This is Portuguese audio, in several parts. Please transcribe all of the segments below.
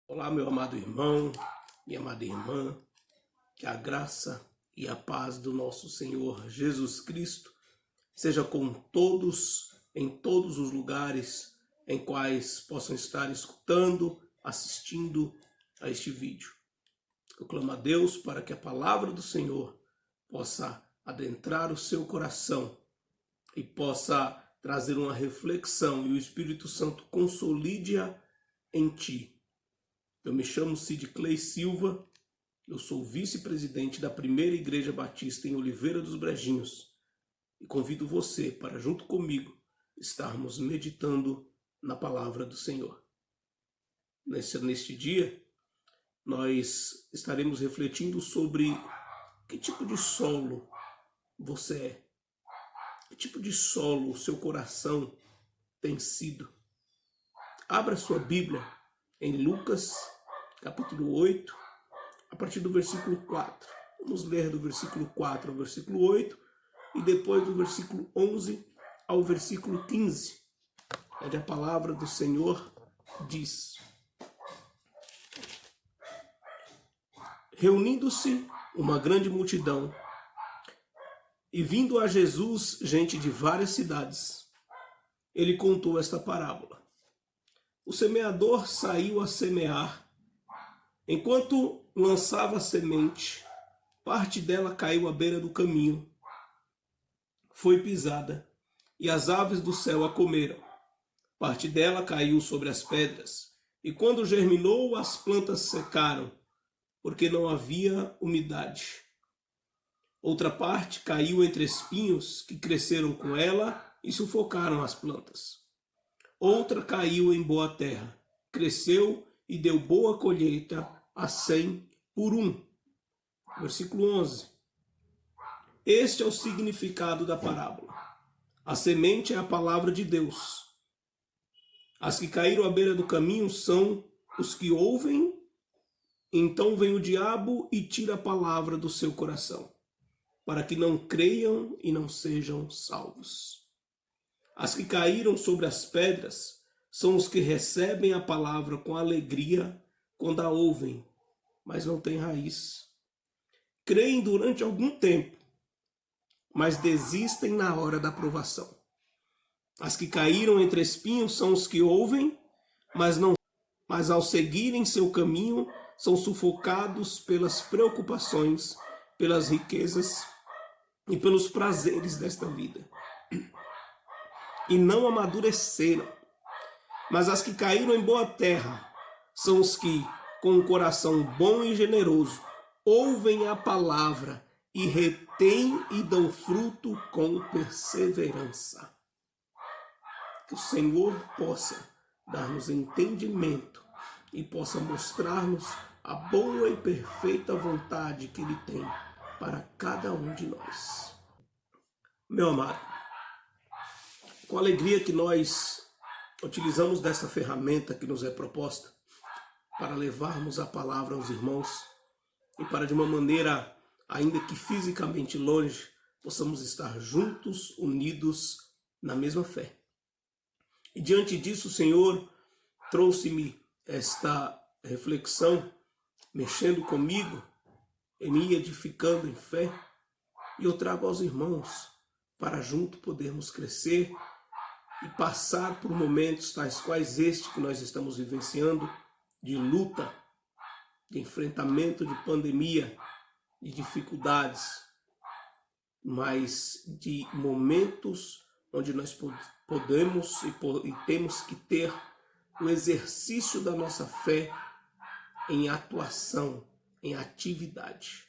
Olá, meu amado irmão, minha amada irmã, que a graça e a paz do nosso Senhor Jesus Cristo seja com todos, em todos os lugares em quais possam estar escutando, assistindo a este vídeo. Eu clamo a Deus para que a palavra do Senhor possa adentrar o seu coração e possa trazer uma reflexão e o Espírito Santo consolide-a em ti. Eu me chamo Cid Clay Silva, eu sou vice-presidente da Primeira Igreja Batista em Oliveira dos Brejinhos e convido você para, junto comigo, estarmos meditando na palavra do Senhor. Neste dia, nós estaremos refletindo sobre que tipo de solo você é, que tipo de solo o seu coração tem sido. Abra sua Bíblia em Lucas, capítulo 8, a partir do versículo 4. Vamos ler do versículo 4 ao versículo 8 e depois do versículo 11 ao versículo 15, onde a palavra do Senhor diz: Reunindo-se uma grande multidão e vindo a Jesus gente de várias cidades, ele contou esta parábola. O semeador saiu a semear. Enquanto lançava a semente, parte dela caiu à beira do caminho. Foi pisada, e as aves do céu a comeram. Parte dela caiu sobre as pedras, e quando germinou, as plantas secaram, porque não havia umidade. Outra parte caiu entre espinhos, que cresceram com ela e sufocaram as plantas. Outra caiu em boa terra, cresceu e deu boa colheita a 100 por 1. Versículo 11. Este é o significado da parábola. A semente é a palavra de Deus. As que caíram à beira do caminho são os que ouvem, então vem o diabo e tira a palavra do seu coração, para que não creiam e não sejam salvos. As que caíram sobre as pedras são os que recebem a palavra com alegria quando a ouvem, mas não têm raiz. Creem durante algum tempo, mas desistem na hora da provação. As que caíram entre espinhos são os que ouvem, mas ao seguirem seu caminho, são sufocados pelas preocupações, pelas riquezas e pelos prazeres desta vida. E não amadureceram. Mas as que caíram em boa terra são os que, com um coração bom e generoso, ouvem a palavra e retêm e dão fruto com perseverança. Que o Senhor possa dar-nos entendimento e possa mostrar-nos a boa e perfeita vontade que Ele tem para cada um de nós. Meu amado, com a alegria que nós utilizamos dessa ferramenta que nos é proposta para levarmos a palavra aos irmãos e para, de uma maneira, ainda que fisicamente longe, possamos estar juntos, unidos na mesma fé. E diante disso, o Senhor trouxe-me esta reflexão, mexendo comigo, e me edificando em fé, e eu trago aos irmãos para junto podermos crescer e passar por momentos tais quais este que nós estamos vivenciando, de luta, de enfrentamento de pandemia, de dificuldades, mas de momentos onde nós podemos e temos que ter o exercício da nossa fé em atuação, em atividade.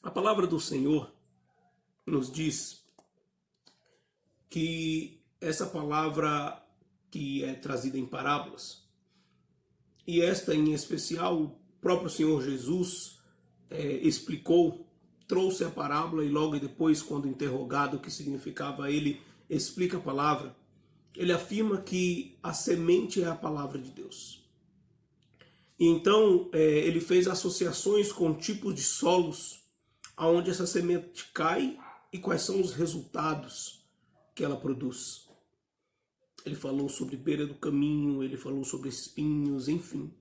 A palavra do Senhor nos diz que essa palavra que é trazida em parábolas, e esta em especial, o próprio Senhor Jesus explicou, trouxe a parábola e logo depois, quando interrogado o que significava, ele explica a palavra. Ele afirma que a semente é a palavra de Deus. E então ele fez associações com tipos de solos aonde essa semente cai e quais são os resultados que ela produz. Ele falou sobre beira do caminho, ele falou sobre espinhos, enfim.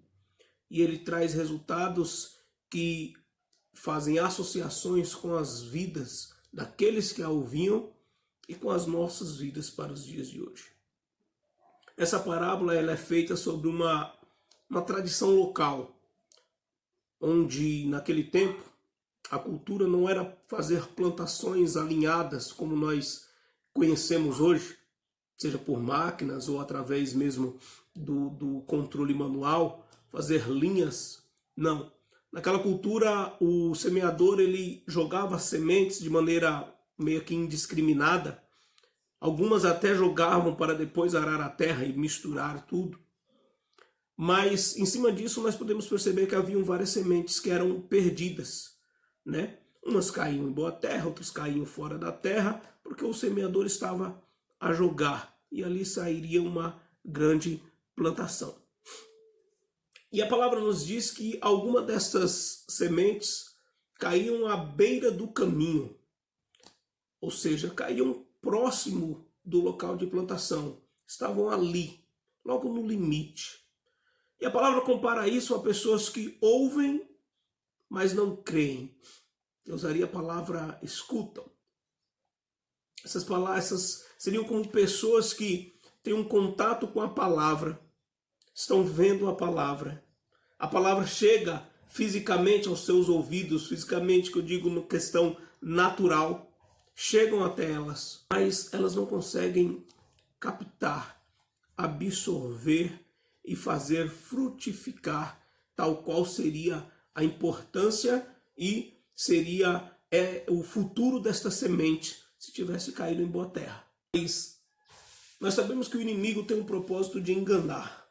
e ele traz resultados que fazem associações com as vidas daqueles que a ouviam e com as nossas vidas para os dias de hoje. Essa parábola ela é feita sobre uma tradição local, onde naquele tempo a cultura não era fazer plantações alinhadas como nós conhecemos hoje, seja por máquinas ou através mesmo do controle manual, fazer linhas. Não. Naquela cultura, o semeador ele jogava sementes de maneira meio que indiscriminada. Algumas até jogavam para depois arar a terra e misturar tudo. Mas em cima disso nós podemos perceber que haviam várias sementes que eram perdidas, né? Umas caíam em boa terra, outras caíam fora da terra, porque o semeador estava a jogar e ali sairia uma grande plantação. E a palavra nos diz que alguma dessas sementes caíam à beira do caminho, ou seja, caíam próximo do local de plantação, estavam ali, logo no limite. E a palavra compara isso a pessoas que ouvem, mas não creem. Eu usaria a palavra escutam. Essas seriam como pessoas que têm um contato com a palavra, estão vendo a palavra chega fisicamente aos seus ouvidos, fisicamente que eu digo na questão natural, chegam até elas, mas elas não conseguem captar, absorver e fazer frutificar, tal qual seria a importância e seria o futuro desta semente se tivesse caído em boa terra. Mas nós sabemos que o inimigo tem um propósito de enganar.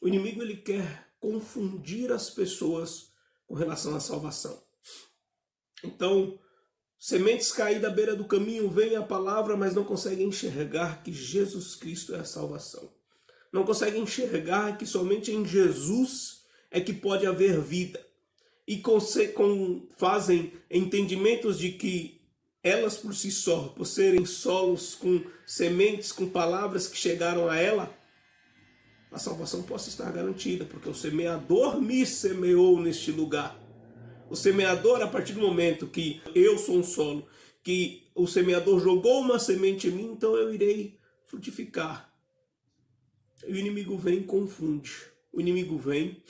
O inimigo ele quer confundir as pessoas com relação à salvação. Então, sementes caídas à beira do caminho, veem a palavra, mas não conseguem enxergar que Jesus Cristo é a salvação. Não conseguem enxergar que somente em Jesus é que pode haver vida. E fazem entendimentos de que elas por si só, por serem solos com sementes, com palavras que chegaram a ela, a salvação possa estar garantida, porque o semeador me semeou neste lugar. O semeador, a partir do momento que eu sou um solo, que o semeador jogou uma semente em mim, então eu irei frutificar. E o inimigo vem e confunde. O inimigo vem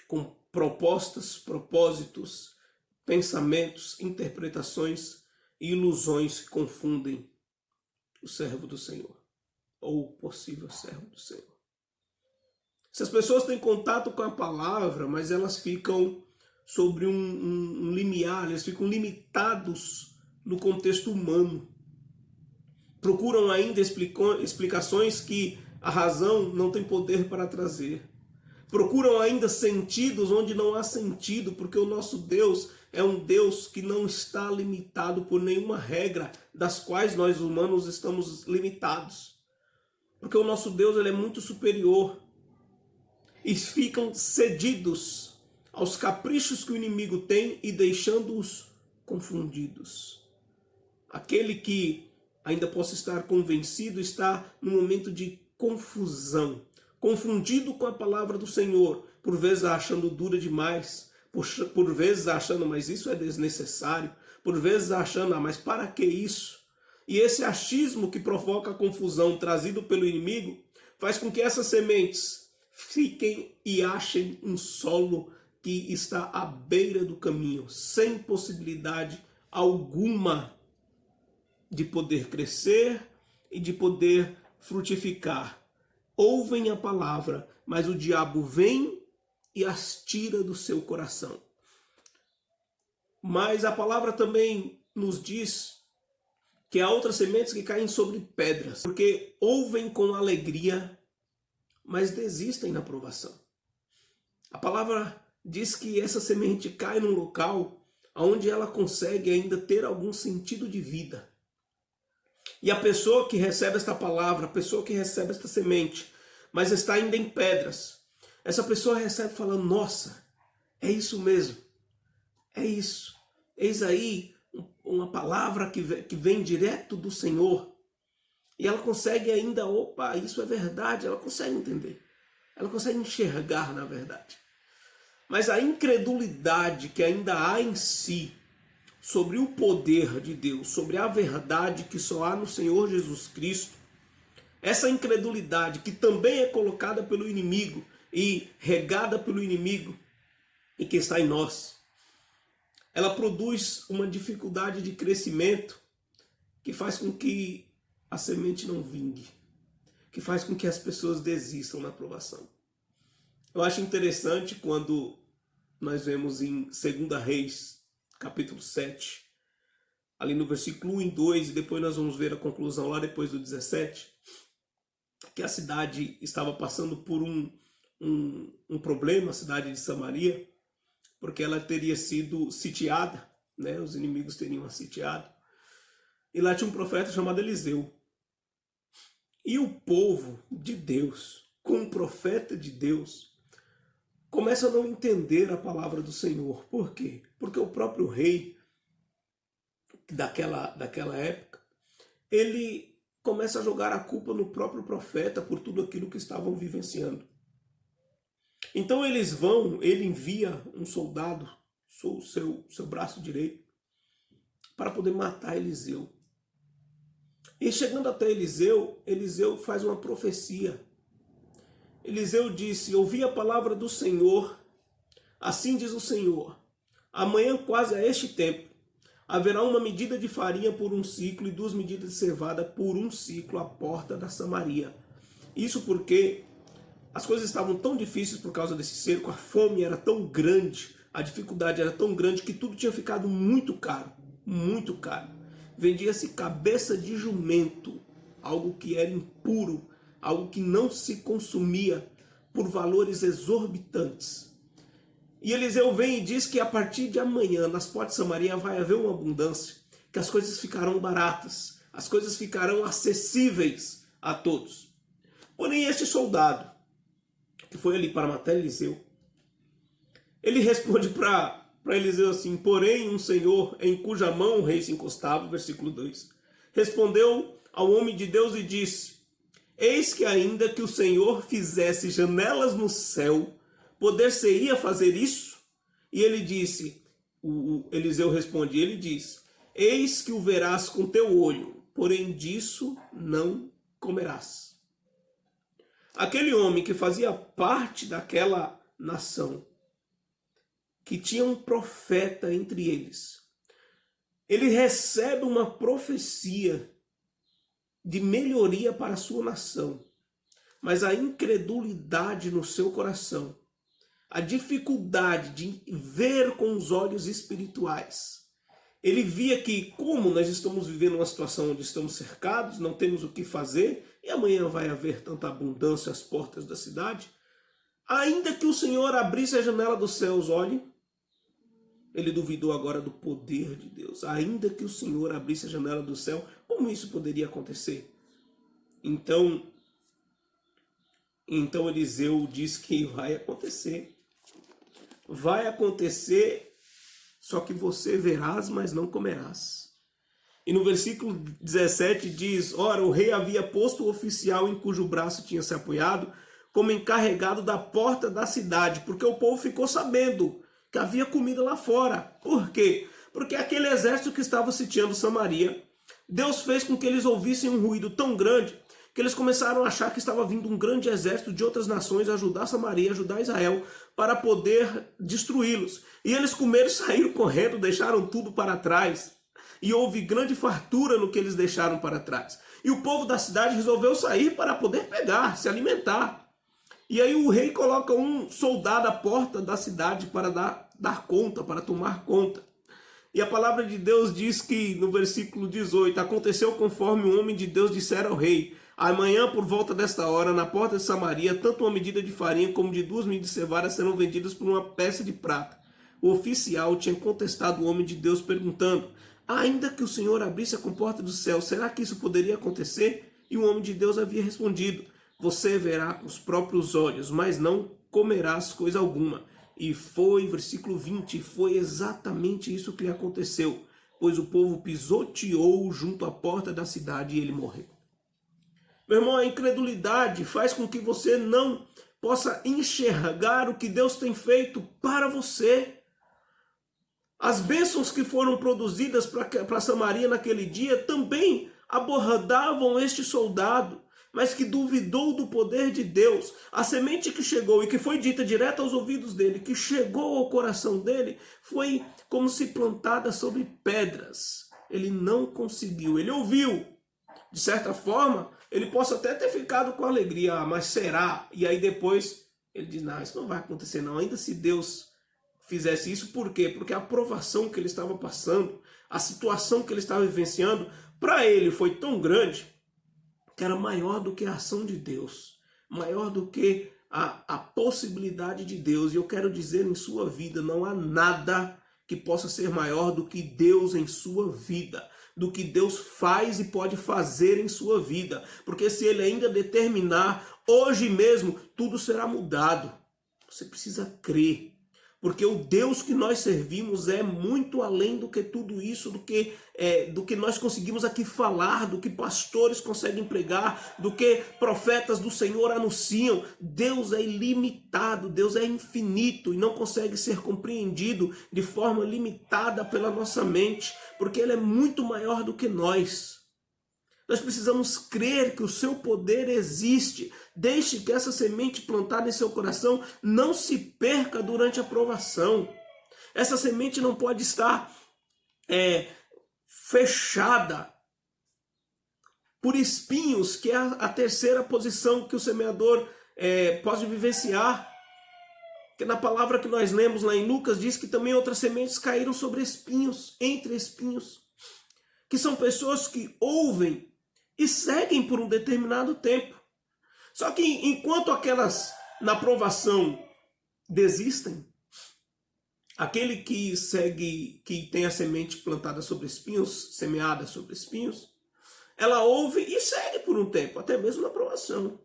com propostas, propósitos, pensamentos, interpretações e ilusões que confundem o servo do Senhor, ou o possível servo do Senhor. Essas pessoas têm contato com a palavra, mas elas ficam sobre um limiar, eles ficam limitados no contexto humano. Procuram ainda explicações que a razão não tem poder para trazer. Procuram ainda sentidos onde não há sentido, porque o nosso Deus é um Deus que não está limitado por nenhuma regra das quais nós humanos estamos limitados. Porque o nosso Deus ele é muito superior. E ficam cedidos aos caprichos que o inimigo tem e deixando-os confundidos. Aquele que ainda possa estar convencido está no momento de confusão, confundido com a palavra do Senhor, por vezes achando dura demais, por vezes achando, mas isso é desnecessário, por vezes achando, mas para que isso? E esse achismo que provoca a confusão trazido pelo inimigo faz com que essas sementes fiquem e achem um solo que está à beira do caminho, sem possibilidade alguma de poder crescer e de poder frutificar. Ouvem a palavra, mas o diabo vem e as tira do seu coração. Mas a palavra também nos diz que há outras sementes que caem sobre pedras, porque ouvem com alegria, mas desistem na provação. A palavra diz que essa semente cai num local onde ela consegue ainda ter algum sentido de vida. E a pessoa que recebe esta palavra, a pessoa que recebe esta semente, mas está ainda em pedras, essa pessoa recebe falando, nossa, é isso mesmo, é isso. Eis aí uma palavra que vem direto do Senhor. E ela consegue ainda, opa, isso é verdade, ela consegue entender. ela consegue enxergar na verdade. Mas a incredulidade que ainda há em si sobre o poder de Deus, sobre a verdade que só há no Senhor Jesus Cristo, essa incredulidade que também é colocada pelo inimigo e regada pelo inimigo e que está em nós, ela produz uma dificuldade de crescimento que faz com que a semente não vingue, que faz com que as pessoas desistam na aprovação. Eu acho interessante quando nós vemos em 2 Reis, capítulo 7, ali no versículo 1 e 2, e depois nós vamos ver a conclusão lá depois do 17, que a cidade estava passando por um problema, a cidade de Samaria, porque ela teria sido sitiada, né? Os inimigos teriam a sitiado. E lá tinha um profeta chamado Eliseu. E o povo de Deus, com o profeta de Deus, começa a não entender a palavra do Senhor. Por quê? Porque o próprio rei daquela época, ele começa a jogar a culpa no próprio profeta por tudo aquilo que estavam vivenciando. Então ele envia um soldado, seu braço direito, para poder matar Eliseu. E chegando até Eliseu, Eliseu faz uma profecia. Eliseu disse: ouvi a palavra do Senhor, assim diz o Senhor, amanhã quase a este tempo, haverá uma medida de farinha por um ciclo e 2 medidas de cevada por um ciclo à porta da Samaria. Isso porque as coisas estavam tão difíceis por causa desse cerco, a fome era tão grande, a dificuldade era tão grande que tudo tinha ficado muito caro, muito caro. Vendia-se cabeça de jumento, algo que era impuro, algo que não se consumia, por valores exorbitantes. E Eliseu vem e diz que a partir de amanhã, nas portas de Samaria, vai haver uma abundância, que as coisas ficarão baratas, as coisas ficarão acessíveis a todos. Porém, este soldado, que foi ali para matar Eliseu, ele responde para Eliseu assim: porém um senhor em cuja mão o rei se encostava, versículo 2, respondeu ao homem de Deus e disse: eis que ainda que o Senhor fizesse janelas no céu, poder-se-ia fazer isso? E ele disse, Eliseu responde, ele diz: eis que o verás com teu olho, porém disso não comerás. Aquele homem que fazia parte daquela nação, que tinha um profeta entre eles, ele recebe uma profecia de melhoria para a sua nação, mas a incredulidade no seu coração, a dificuldade de ver com os olhos espirituais. Ele via que, como nós estamos vivendo uma situação onde estamos cercados, não temos o que fazer, e amanhã vai haver tanta abundância às portas da cidade, ainda que o Senhor abrisse a janela dos céus, olhe, ele duvidou agora do poder de Deus. Ainda que o Senhor abrisse a janela do céu, como isso poderia acontecer? Então Eliseu diz que vai acontecer. Vai acontecer, só que você verás, mas não comerás. E no versículo 17 diz: ora, o rei havia posto o oficial em cujo braço tinha se apoiado como encarregado da porta da cidade, porque o povo ficou sabendo que havia comida lá fora. Por quê? Porque aquele exército que estava sitiando Samaria, Deus fez com que eles ouvissem um ruído tão grande que eles começaram a achar que estava vindo um grande exército de outras nações ajudar Samaria, ajudar Israel, para poder destruí-los. E eles comeram, saíram correndo, deixaram tudo para trás. E houve grande fartura no que eles deixaram para trás. E o povo da cidade resolveu sair para poder pegar, se alimentar. E aí o rei coloca um soldado à porta da cidade para dar conta, para tomar conta. E a palavra de Deus diz que no versículo 18, aconteceu conforme o homem de Deus dissera ao rei: amanhã por volta desta hora, na porta de Samaria, tanto uma medida de farinha como de 2 medidas de cevada serão vendidas por uma peça de prata. O oficial tinha contestado o homem de Deus perguntando: ainda que o Senhor abrisse a comporta do céu, será que isso poderia acontecer? E o homem de Deus havia respondido: você verá com os próprios olhos, mas não comerás coisa alguma. E foi, versículo 20, foi exatamente isso que lhe aconteceu, pois o povo pisoteou junto à porta da cidade e ele morreu. Meu irmão, a incredulidade faz com que você não possa enxergar o que Deus tem feito para você. As bênçãos que foram produzidas para Samaria naquele dia também abordavam este soldado, mas que duvidou do poder de Deus. A semente que chegou e que foi dita direto aos ouvidos dele, que chegou ao coração dele, foi como se plantada sobre pedras. Ele não conseguiu, ele ouviu. De certa forma, ele possa até ter ficado com alegria, mas será? E aí depois ele diz, não, isso não vai acontecer não, ainda se Deus fizesse isso. Por quê? Porque a provação que ele estava passando, a situação que ele estava vivenciando, para ele foi tão grande, que era maior do que a ação de Deus, maior do que a possibilidade de Deus. E eu quero dizer, em sua vida não há nada que possa ser maior do que Deus em sua vida, do que Deus faz e pode fazer em sua vida, porque se Ele ainda determinar, hoje mesmo tudo será mudado. Você precisa crer, porque o Deus que nós servimos é muito além do que tudo isso, do que nós conseguimos aqui falar, do que pastores conseguem pregar, do que profetas do Senhor anunciam. Deus é ilimitado, Deus é infinito e não consegue ser compreendido de forma limitada pela nossa mente, porque Ele é muito maior do que nós. Nós precisamos crer que o seu poder existe. Deixe que essa semente plantada em seu coração não se perca durante a provação. Essa semente não pode estar fechada por espinhos, que é a terceira posição que o semeador pode vivenciar. Que na palavra que nós lemos lá em Lucas diz que também outras sementes caíram sobre espinhos, entre espinhos. Que são pessoas que ouvem e seguem por um determinado tempo. Só que enquanto aquelas na provação desistem, aquele que segue, que tem a semente plantada sobre espinhos, semeada sobre espinhos, ela ouve e segue por um tempo, até mesmo na provação.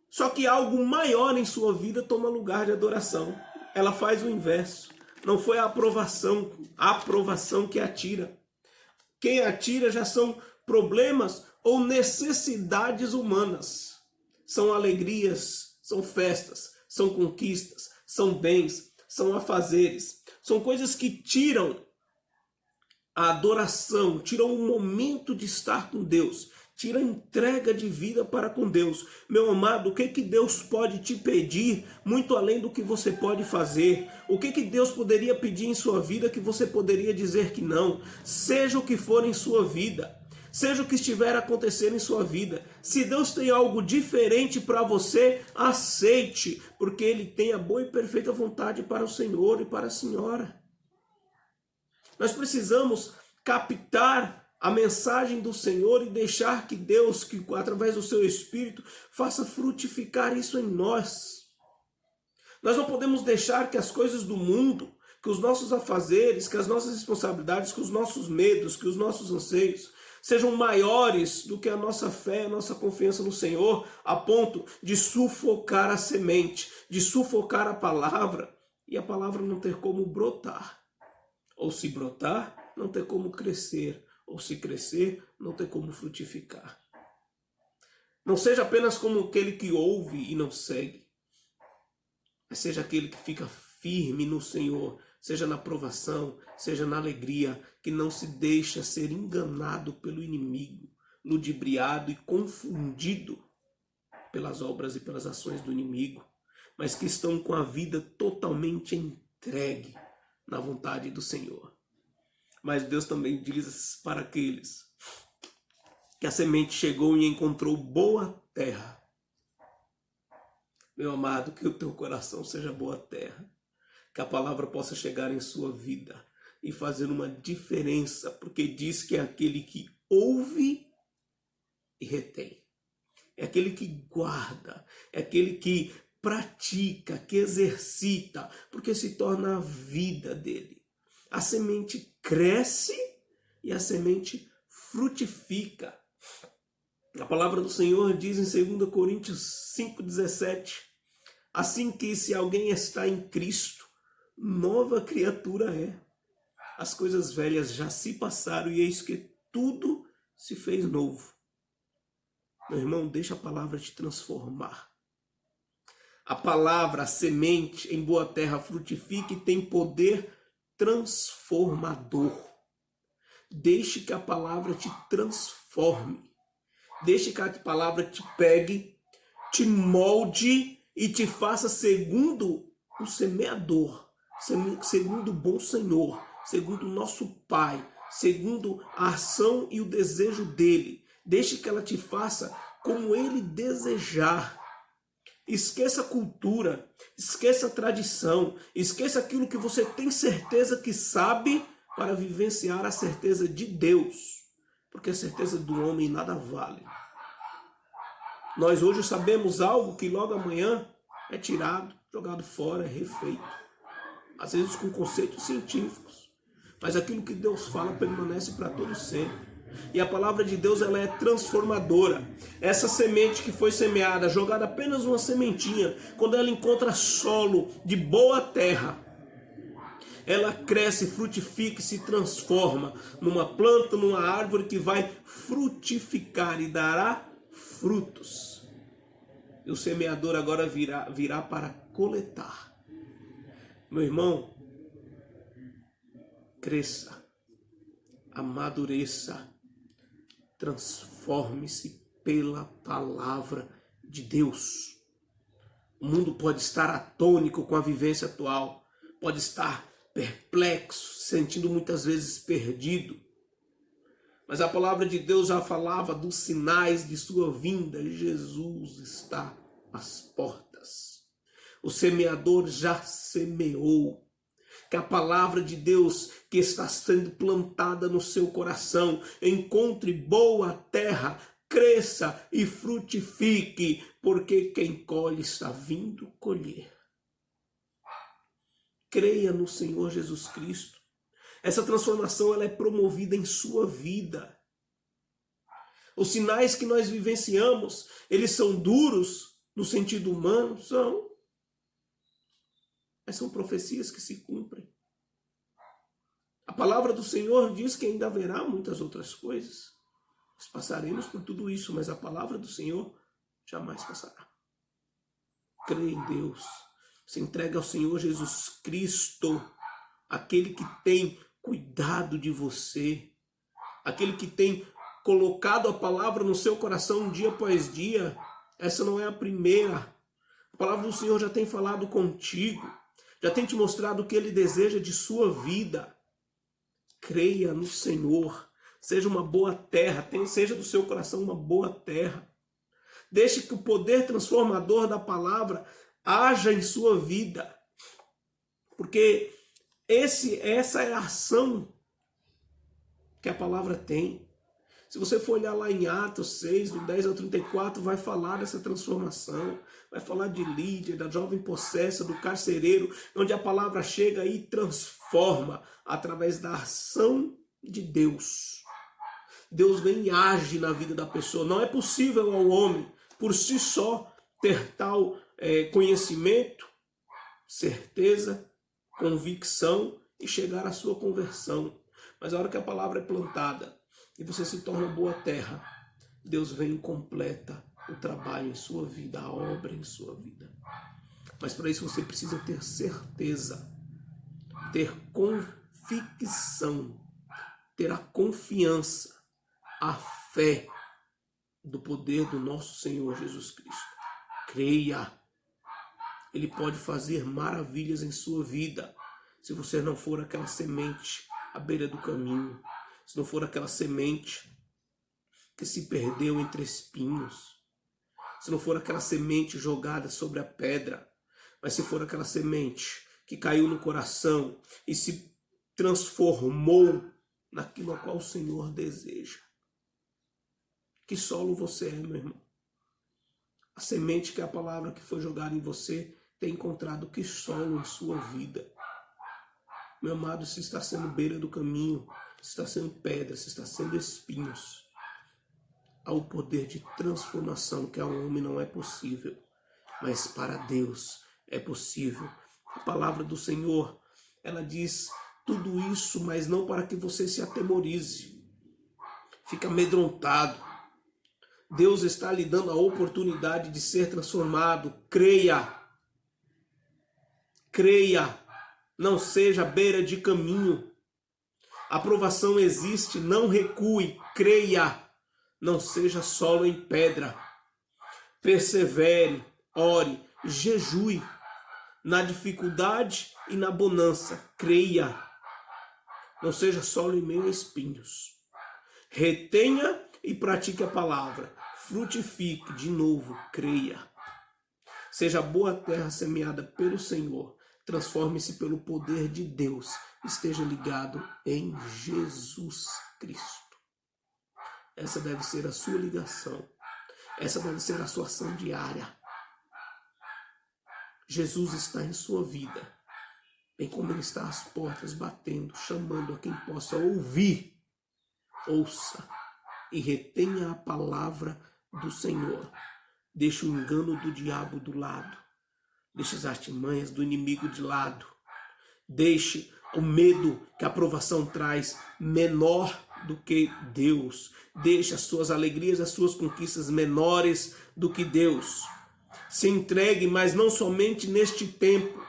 Só que algo maior em sua vida toma lugar de adoração. Ela faz o inverso. Não foi a aprovação que atira. Quem atira já são problemas ou necessidades humanas. São alegrias, são festas, são conquistas, são bens, são afazeres. São coisas que tiram a adoração, tiram o momento de estar com Deus, tiram a entrega de vida para com Deus. Meu amado, o que Deus pode te pedir muito além do que você pode fazer? O que Deus poderia pedir em sua vida que você poderia dizer que não? Seja o que for em sua vida, seja o que estiver acontecendo em sua vida, se Deus tem algo diferente para você, aceite, porque Ele tem a boa e perfeita vontade para o Senhor e para a senhora. Nós precisamos captar a mensagem do Senhor e deixar que Deus, que através do seu Espírito, faça frutificar isso em nós. Nós não podemos deixar que as coisas do mundo, que os nossos afazeres, que as nossas responsabilidades, que os nossos medos, que os nossos anseios sejam maiores do que a nossa fé, a nossa confiança no Senhor, a ponto de sufocar a semente, de sufocar a palavra, e a palavra não ter como brotar. Ou se brotar, não ter como crescer. Ou se crescer, não ter como frutificar. Não seja apenas como aquele que ouve e não segue, mas seja aquele que fica firme no Senhor, seja na provação, seja na alegria, que não se deixa ser enganado pelo inimigo, ludibriado e confundido pelas obras e pelas ações do inimigo, mas que estão com a vida totalmente entregue na vontade do Senhor. Mas Deus também diz para aqueles que a semente chegou e encontrou boa terra. Meu amado, que o teu coração seja boa terra. Que a palavra possa chegar em sua vida e fazer uma diferença, porque diz que é aquele que ouve e retém. É aquele que guarda, é aquele que pratica, que exercita, porque se torna a vida dele. A semente cresce e a semente frutifica. A palavra do Senhor diz em 2 Coríntios 5,17, assim que se alguém está em Cristo, nova criatura é. As coisas velhas já se passaram e eis que tudo se fez novo. Meu irmão, deixa a palavra te transformar. A palavra, a semente em boa terra frutifica e tem poder transformador. Deixe que a palavra te transforme. Deixe que a palavra te pegue, te molde e te faça segundo o semeador, segundo o bom Senhor, segundo o nosso Pai, segundo a ação e o desejo dele. Deixe que ela te faça como ele desejar. Esqueça a cultura, esqueça a tradição, esqueça aquilo que você tem certeza que sabe para vivenciar a certeza de Deus, porque a certeza do homem nada vale. Nós hoje sabemos algo que logo amanhã é tirado, jogado fora, é refeito. Às vezes com conceitos científicos, mas aquilo que Deus fala permanece para todo sempre. E a palavra de Deus, ela é transformadora. Essa semente que foi semeada, jogada apenas uma sementinha, quando ela encontra solo de boa terra, ela cresce, frutifica e se transforma numa planta, numa árvore que vai frutificar e dará frutos. E o semeador agora virá para coletar. Meu irmão, cresça, amadureça, transforme-se pela palavra de Deus. O mundo pode estar atônico com a vivência atual, pode estar perplexo, sentindo muitas vezes perdido. Mas a palavra de Deus já falava dos sinais de sua vinda. Jesus está às portas. O semeador já semeou. Que a palavra de Deus que está sendo plantada no seu coração encontre boa terra, cresça e frutifique, porque quem colhe está vindo colher. Creia no Senhor Jesus Cristo. Essa transformação ela é promovida em sua vida. Os sinais que nós vivenciamos, eles são duros no sentido humano? São. Mas são profecias que se cumprem. A palavra do Senhor diz que ainda haverá muitas outras coisas. Nós passaremos por tudo isso, mas a palavra do Senhor jamais passará. Creia em Deus. Se entregue ao Senhor Jesus Cristo, aquele que tem cuidado de você, aquele que tem colocado a palavra no seu coração dia após dia. Essa não é a primeira. A palavra do Senhor já tem falado contigo, já tem te mostrado o que Ele deseja de sua vida. Creia no Senhor, seja uma boa terra, seja do seu coração uma boa terra. Deixe que o poder transformador da palavra haja em sua vida, porque essa é a ação que a palavra tem. Se você for olhar lá em Atos 6, do 10 ao 34, vai falar dessa transformação. Vai falar de Lídia, da jovem possessa, do carcereiro, onde a palavra chega e transforma através da ação de Deus. Deus vem e age na vida da pessoa. Não é possível ao homem, por si só, ter tal conhecimento, certeza, convicção e chegar à sua conversão. Mas a hora que a palavra é plantada e você se torna boa terra, Deus vem e completa o trabalho em sua vida, a obra em sua vida. Mas para isso você precisa ter certeza, ter convicção, ter a confiança, a fé do poder do nosso Senhor Jesus Cristo. Creia. Ele pode fazer maravilhas em sua vida, se você não for aquela semente à beira do caminho, se não for aquela semente que se perdeu entre espinhos, se não for aquela semente jogada sobre a pedra, mas se for aquela semente que caiu no coração e se transformou naquilo a qual o Senhor deseja. Que solo você é, meu irmão? A semente que é a palavra que foi jogada em você tem encontrado que solo em sua vida. Meu amado, se está sendo beira do caminho, se está sendo pedra, se está sendo espinhos, há o poder de transformação que ao homem não é possível, mas para Deus é possível. A palavra do Senhor, ela diz tudo isso, mas não para que você se atemorize, fique amedrontado. Deus está lhe dando a oportunidade de ser transformado. Creia, creia, não seja beira de caminho. A provação existe, não recue, creia, não seja solo em pedra. Persevere, ore, jejue, na dificuldade e na bonança, creia, não seja solo em meio a espinhos. Retenha e pratique a palavra, frutifique, de novo, creia. Seja boa terra semeada pelo Senhor, transforme-se pelo poder de Deus, esteja ligado em Jesus Cristo. Essa deve ser a sua ligação, essa deve ser a sua ação diária. Jesus está em sua vida, bem como Ele está às portas batendo, chamando a quem possa ouvir. Ouça e retenha a palavra do Senhor. Deixe o engano do diabo do lado. Deixe as artimanhas do inimigo de lado. Deixe o medo que a provação traz menor do que Deus. Deixe as suas alegrias, as suas conquistas menores do que Deus. Se entregue, mas não somente neste tempo.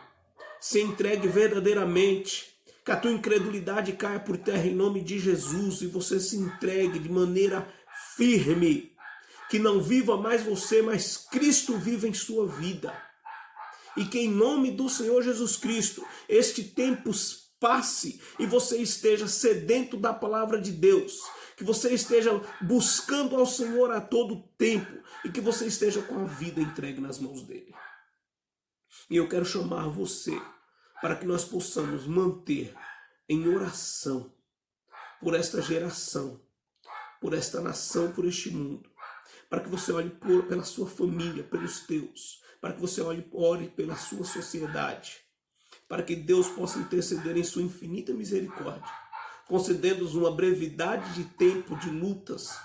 Se entregue verdadeiramente. Que a tua incredulidade caia por terra em nome de Jesus e você se entregue de maneira firme. Que não viva mais você, mas Cristo viva em sua vida. E que em nome do Senhor Jesus Cristo, este tempo passe e você esteja sedento da palavra de Deus. Que você esteja buscando ao Senhor a todo tempo e que você esteja com a vida entregue nas mãos dele. E eu quero chamar você para que nós possamos manter em oração por esta geração, por esta nação, por este mundo. Para que você olhe pela sua família, pelos teus. Para que você ore pela sua sociedade. Para que Deus possa interceder em sua infinita misericórdia, concedendo-nos uma brevidade de tempo de lutas,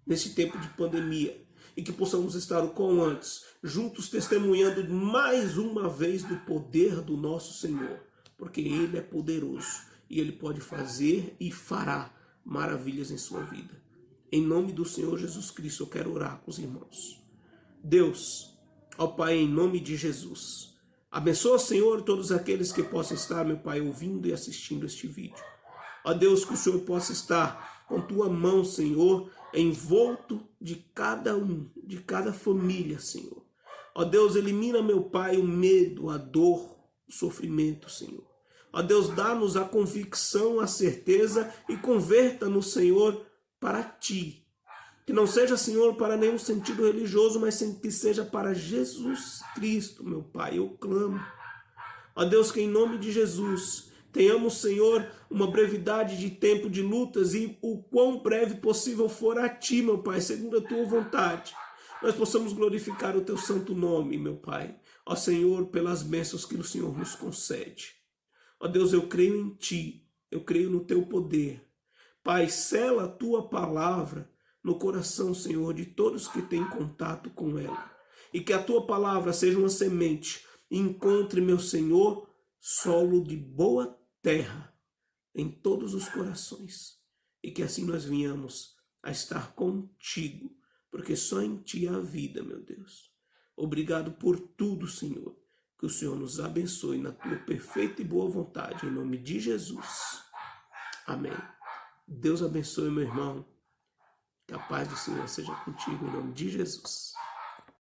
nesse tempo de pandemia. E que possamos estar o quão antes, juntos testemunhando mais uma vez do poder do nosso Senhor. Porque Ele é poderoso e Ele pode fazer e fará maravilhas em sua vida. Em nome do Senhor Jesus Cristo, eu quero orar com os irmãos. Deus, ó Pai, em nome de Jesus, abençoa, Senhor, todos aqueles que possam estar, meu Pai, ouvindo e assistindo este vídeo. Ó Deus, que o Senhor possa estar com tua mão, Senhor, envolto de cada um, de cada família, Senhor. Ó Deus, elimina, meu Pai, o medo, a dor, o sofrimento, Senhor. Ó Deus, dá-nos a convicção, a certeza e converta-nos, Senhor, para ti. Que não seja, Senhor, para nenhum sentido religioso, mas que seja para Jesus Cristo, meu Pai. Eu clamo. Ó Deus, que em nome de Jesus tenhamos, Senhor, uma brevidade de tempo de lutas e o quão breve possível for a ti, meu Pai, segundo a tua vontade. Nós possamos glorificar o teu santo nome, meu Pai. Ó Senhor, pelas bênçãos que o Senhor nos concede. Ó Deus, eu creio em ti, eu creio no teu poder. Pai, sela a tua palavra no coração, Senhor, de todos que têm contato com ela. E que a tua palavra seja uma semente e encontre, meu Senhor, solo de boa terra em todos os corações. E que assim nós venhamos a estar contigo, porque só em ti há vida, meu Deus. Obrigado por tudo, Senhor. Que o Senhor nos abençoe na tua perfeita e boa vontade, em nome de Jesus. Amém. Deus abençoe, meu irmão. Que a paz do Senhor seja contigo, em nome de Jesus.